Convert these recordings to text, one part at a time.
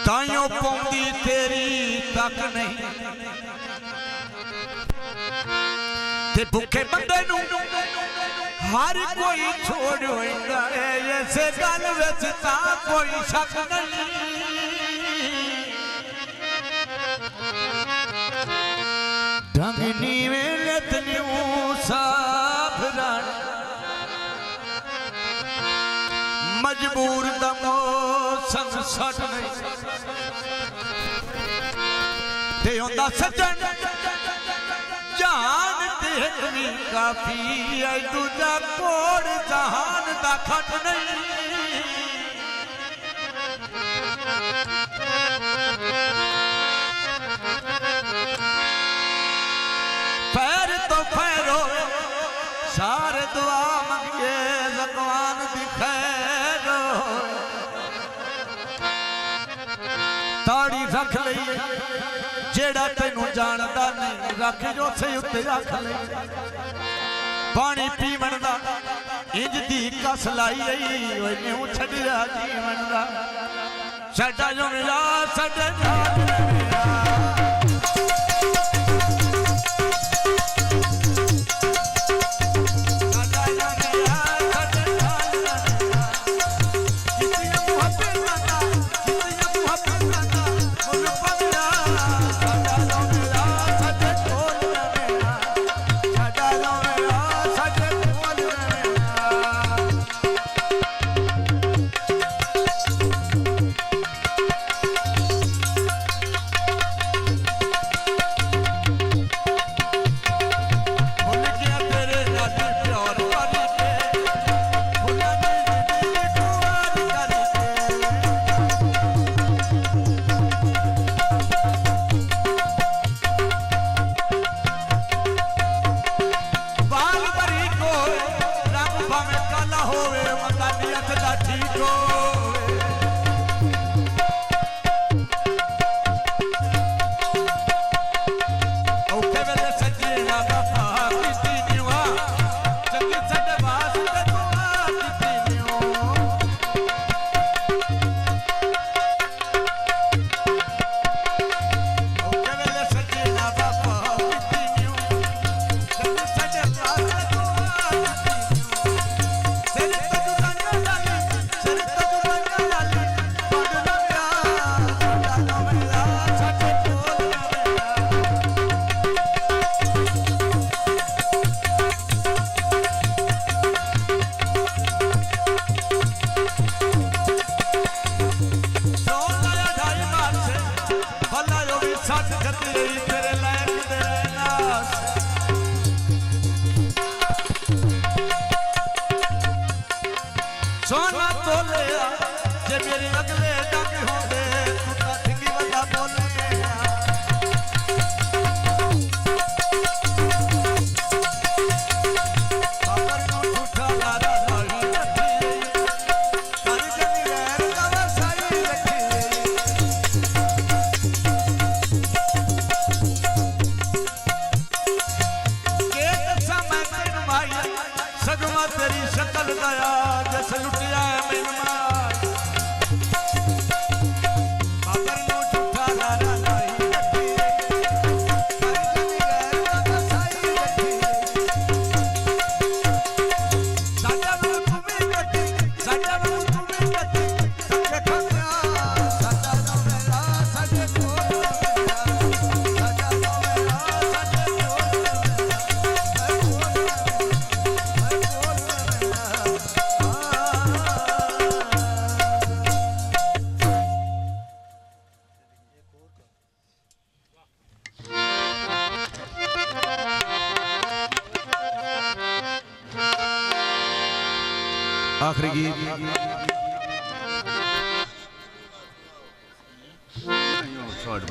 ताइयों पौंदी तेरी तक नहीं ते भुखे बंदे नू हर कोई छोड़ेगा ऐसे गल विच तां कोई शक नहीं ढंगनी वेलत न्यू साफरान मजबूर दमो संसट नहीं ते होंदा सज्जन जान ते भी काफी है दूजा कोड़ जहान दा खट नहीं पैर तो पैरो सारे दुआ मंगे भगवान दी खैर ताड़ी रख लई जेड़ा तेनू जानदा नहीं रख जो से उत्ते रख लई पानी पीवन दा इंज दी कस लाई ओए न्यू छड़िया जीवन दा साडा जो मिला साडे नाल मिला सोना तोले जे मेरी अगले डग होंदे तू तां ठिंगी वदा बोले बाबर नू झूठा लारा लाही रखी कर जनी रैन कवा साई रखी के दसा मैं तेनू माई सगमा तेरी शकल दया जस लुटिया मेनमा बाबर नो झूठा लारा लाई रखी कर जनी गैर का साई रखी साडा नु तुम्हें कटी साडा नु तुम्हें कटी सके खत्या साडा नो मेरा साडे कोल मेरा साडा नो मेरा साडे कोल आखिरी गीत शॉर्ट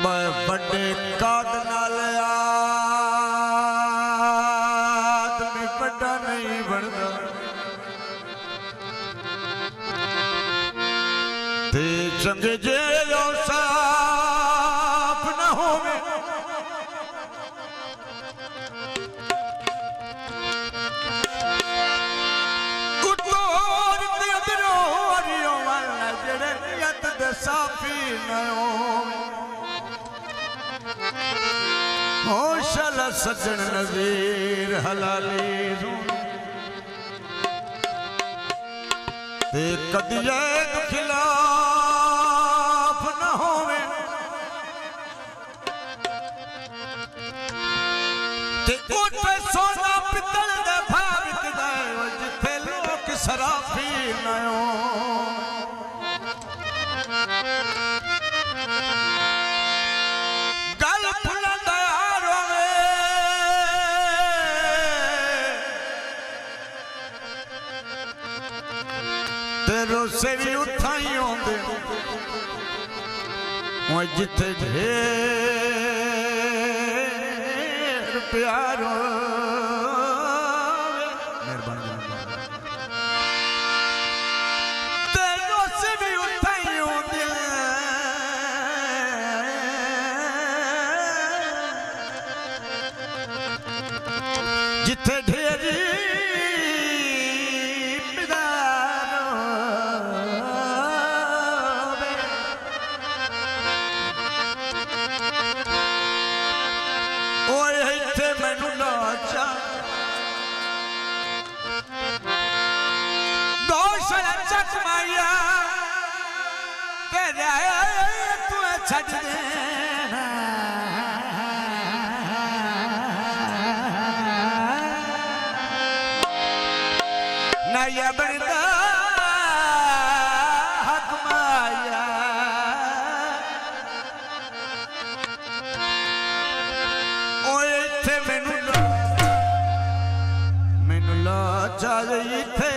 मैं बड़े काद नाल आदमी बड़ा नहीं बनता ते चंगे जे साफ न होवे साफी नयो होशल सजन नज़ीर हलाली ते कदिए खिलाफ न होवे ते उठे सोना पितल दे भाव विकदा जिथे लोक सराफी नयो गल फुलंदा रोवे तेरो से भी उठाई होंदे वो जिथे ढेर प्यारो जिथे ढेरी ओए इथे मैनू लाचा दोषण चक माया तेरा तू छड़ दे नया बनता हक माया ओए इथे मैनू लाचा इथे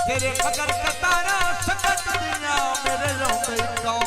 तेरे मगर कतारा सकत दिया मेरे रोंदे कौन